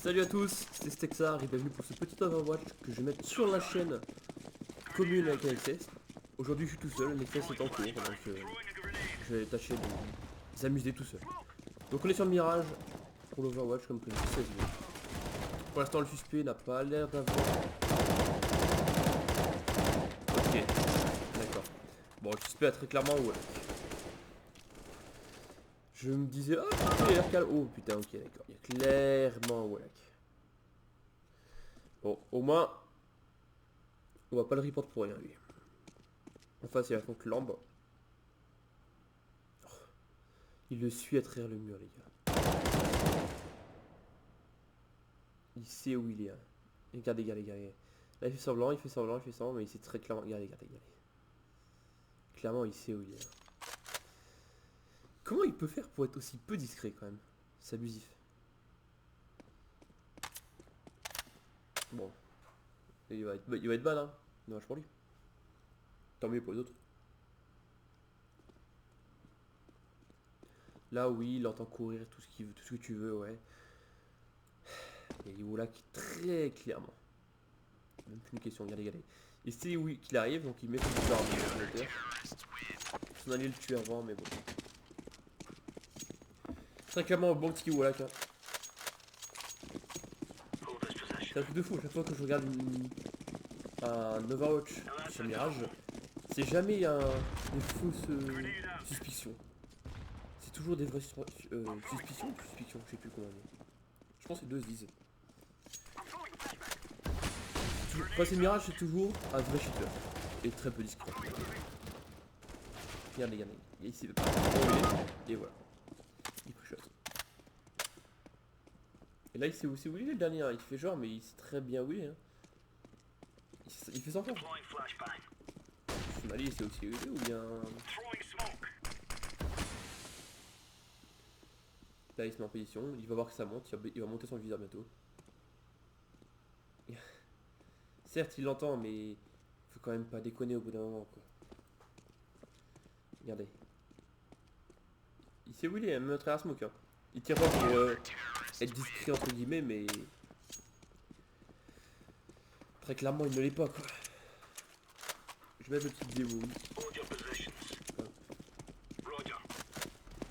Salut à tous, c'est Stexar et bienvenue pour ce petit Overwatch que je vais mettre sur la chaîne commune avec Alexis. Aujourd'hui je suis tout seul, Alexis est en cours, donc je vais tâcher de s'amuser tout seul. Donc on est sur le Mirage pour l'Overwatch comme prévu, 16 minutes. Pour l'instant le suspect n'a pas l'air d'avoir... Ok, d'accord. Bon, le suspect a très clairement ouais. Je me disais, oh putain, il a l'air calme. Oh putain, ok, d'accord, il y a clairement Wallach. Bon, au moins, on va pas le report pour rien lui. En face, il y a contre Lambe. Il le suit à travers le mur, les gars. Il sait où il est. Hein. Regardez, regardez, regardez. Là, il fait semblant, il fait semblant, il fait semblant, mais il sait très clairement. Regardez, regardez, regardez. Clairement, il sait où il est. Hein. Comment il peut faire pour être aussi peu discret, quand même? C'est abusif. Bon. Il va être ban, hein. Dommage pour lui. Tant mieux pour les autres. Là, oui, il entend courir tout ce qu'il veut, tout ce que tu veux, ouais. Et il est là qui très clairement. Même plus une question, regardez, regardez. Il sait où qu'il arrive, donc il met son bizarre en hauteur. On allait le tuer avant, mais bon. Très clairement, bon petit Wallach. Hein. C'est un truc de fou, à chaque fois que je regarde un Overwatch sur Mirage, c'est jamais des fausses suspicions. C'est toujours des vraies suspicions, je sais plus comment dire. Je pense que les deux se disent. Quand c'est Mirage, c'est toujours un vrai cheater. Et très peu discret. Regardez, regardez. Ici, il veut pas. Et voilà. Il push out. Et là, il sait où il est le dernier. Hein. Il fait genre, mais il sait très bien où il est. Hein. Il fait sans faire. Mali, il sait aussi où il est ou bien. Là, il se met en position. Il va voir que ça monte. Il va monter son viseur bientôt. Certes, il l'entend, mais faut quand même pas déconner au bout d'un moment, quoi. Regardez. Il sait où il est, même à travers smoke. Hein. Il tire pas pour être discret entre guillemets, mais très clairement, il ne l'est pas, quoi. Je vais mettre le petit démo.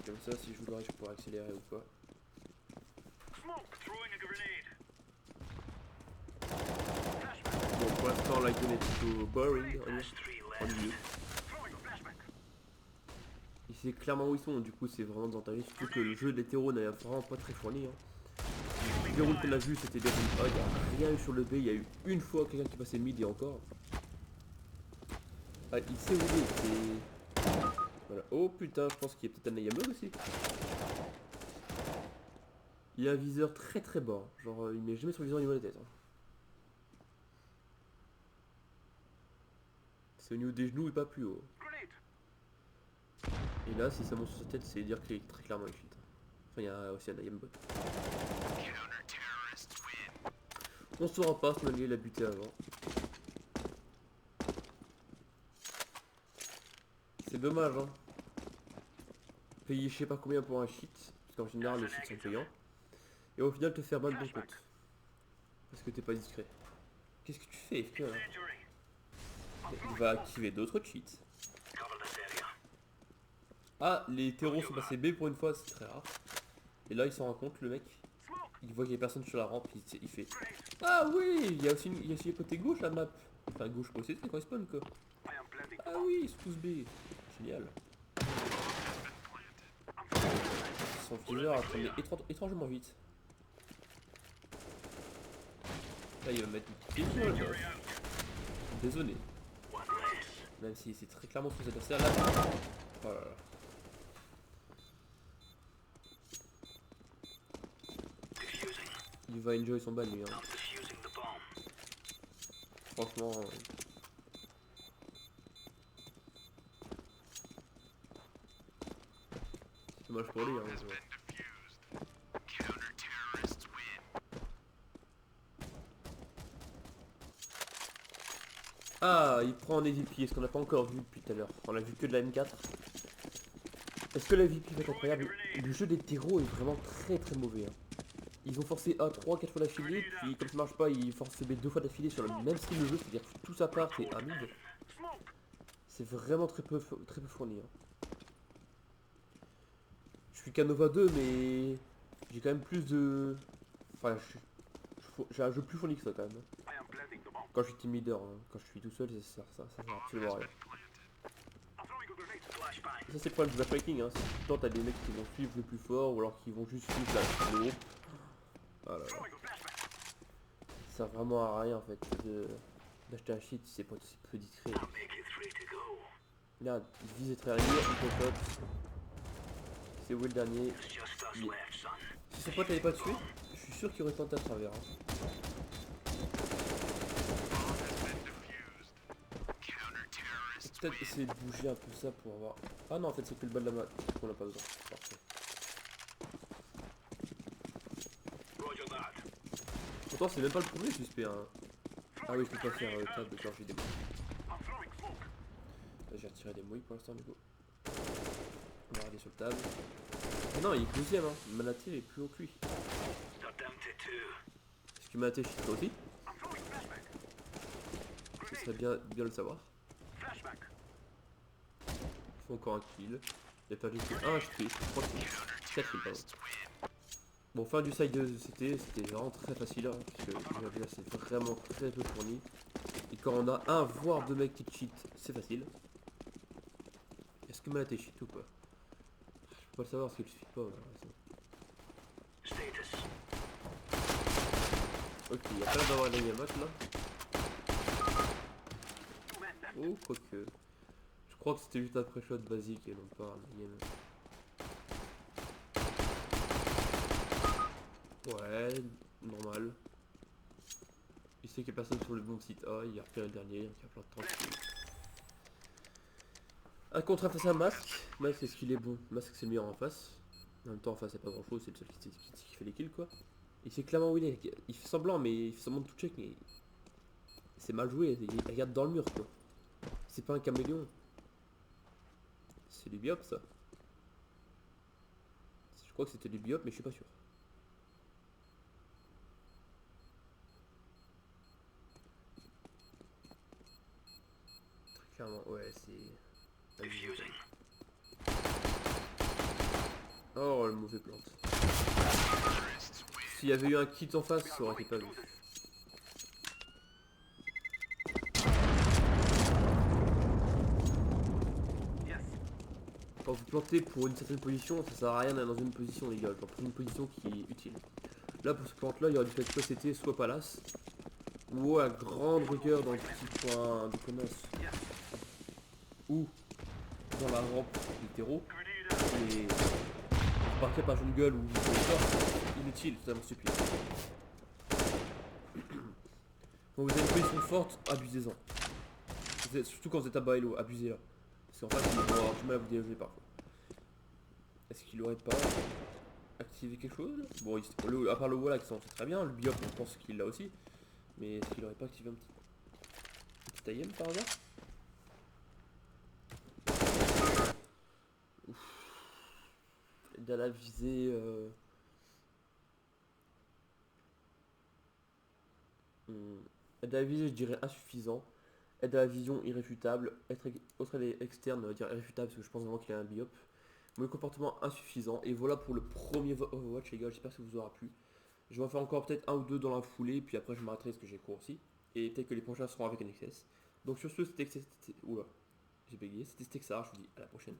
Comme ça, si je voudrais, je pourrais accélérer ou pas. Bon, pour l'instant, l'icône est plutôt boring en milieu. Il sait clairement où ils sont, du coup, c'est vraiment désavantageux. Surtout que le jeu d'hétéro n'a vraiment pas très fourni. Hein. Les rounds qu'on a vu, c'était des rounds. Il n'y a rien eu sur le B, il y a eu une fois quelqu'un qui passait mid et encore. Ah, il sait où il est. Voilà. Oh putain, je pense qu'il y a peut-être un Nayamog aussi. Il a un viseur très très bas. Genre, il met jamais son viseur au niveau de la tête. Hein. C'est au niveau des genoux et pas plus haut. Et là, si ça monte sur sa tête, c'est dire qu'il est très clairement une cheat. Enfin, il y a aussi un Nayambot. On saura pas si Mali l'a buté avant. C'est dommage, hein. Payer je sais pas combien pour un cheat, parce qu'en général les cheats sont payants. Et au final te faire ban de bon compte. Parce que t'es pas discret. Qu'est-ce que tu fais, FK hein? Il va activer d'autres cheats. Ah, les terreaux sont passés B pour une fois, c'est très rare. Et là il s'en rend compte, le mec. Il voit qu'il y a personne sur la rampe, il fait. Ah oui, il y a aussi le côté gauche la map. Enfin gauche pour essayer, c'est quand il spawn quoi. Ah oui, ils sont tous B. Génial. Son viseur a tourné étrangement vite. Là il va mettre une petite question là. Désolé. Même si c'est très clairement son adversaire là. Oh là là. Il va enjoy son ban lui hein. Franchement. C'est dommage pour lui hein. Ah, il prend un EVP, ce qu'on n'a pas encore vu depuis tout à l'heure. On a vu que de la M4. Est-ce que la EVP va être incroyable? Le jeu des terreaux est vraiment très très mauvais. Hein. Ils ont forcé A 3-4 fois d'affilée, puis comme ça marche pas, ils forcent B 2 fois d'affilée sur le même style de jeu, c'est-à-dire que tout ça part et A mid. C'est vraiment très peu fourni. Hein. Je suis Canova 2, mais j'ai quand même plus de... Enfin, j'ai un jeu plus fourni que ça quand même. Quand je suis team leader, hein. Quand je suis tout seul, ça sert absolument à rien. Ça c'est le problème du matchmaking, hein. C'est que tout le temps t'as des mecs qui vont suivre le plus fort ou alors qui vont juste suivre le groupe. Voilà. Ça sert vraiment à rien en fait d'acheter un shit si c'est pas aussi peu discret. Regarde, il vise très régulier, il popote. C'est où le dernier? Si son pote l'avait pas tué, je suis sûr qu'il aurait tenté à travers. Hein. Peut-être essayer de bouger un peu ça pour avoir... Ah non, en fait c'est que le bas de la main qu'on a pas besoin. Parfait. Pourtant c'est même pas le premier suspect. Hein. Ah oui, je peux pas faire table quand j'ai des mouilles. J'ai retiré des mouilles pour l'instant du coup. On va regarder sur le table. Ah non, il est deuxième. Hein. Manaté est plus haut que lui. Est-ce que Manaté chie toi aussi? Ce serait bien de le savoir. Il faut encore un kill. Il a perdu un kill. 3 kills. 4 kills pardon. Bon, fin du side de CT, c'était vraiment très facile, hein, puisque déjà c'est vraiment très peu fourni. Et quand on a un voire deux mecs qui cheat, c'est facile. Est-ce que Malaté cheat ou pas? Je peux pas le savoir parce qu'il suffit pas. Ok, il y a pas l'air d'avoir gagné un match là. Oh, quoique. Je crois que c'était juste un pré-shot basique et non pas un game. Ouais, normal. Il sait qu'il y a personne sur le bon site A, il a repéré le dernier, donc il y a plein de tranquille. Un contrat face à Masque. Masque, est-ce qu'il est bon? Masque, c'est le meilleur en face. En même temps, en face, c'est pas grand chose, c'est le seul qui fait les kills quoi. Il sait clairement où il est. Il fait semblant, mais il fait semblant de tout check, mais c'est mal joué. Il regarde dans le mur quoi. C'est pas un caméléon. C'est du biop ça. Je crois que c'était du biop, mais je suis pas sûr. Clairement, ouais, c'est... Oh, le mauvais plante. S'il y avait eu un kit en face, ça aurait été pas vu. Quand vous plantez pour une certaine position, ça sert à rien d'être dans une position les gars, genre pour une position qui est utile. Là pour ce plante là, il aurait dû faire soit CT, soit Palace. Ou à grande rigueur dans le petit point de commerce. Ou dans la rampe du terreau. Et partir par jungle ou inutile, totalement stupide. Quand vous avez une position forte, abusez-en. Surtout quand vous êtes à bas elo, abusez-la. Parce qu'en fait, ils vont avoir du mal à vous déloger parfois. Est-ce qu'il aurait pas activé quelque chose? Bon, à part le wall accent, c'est très bien. Le biop, on pense qu'il l'a aussi. Mais est-ce qu'il aurait pas activé un petit IM par hasard? Dans la visée... Aide à la visée, je dirais insuffisant. Aide à la vision, irréfutable. Autre externe, on va dire irréfutable, parce que je pense vraiment qu'il a un biop. Mon comportement insuffisant. Et voilà pour le premier Overwatch, les gars. J'espère que ça vous aura plu. Je vais en faire encore peut-être un ou deux dans la foulée. Puis après, je m'arrêterai parce que j'ai cours aussi. Et peut-être que les prochains seront avec NXS. Donc sur ce, c'était... Oula, j'ai bégayé. C'était Stexar. Je vous dis à la prochaine.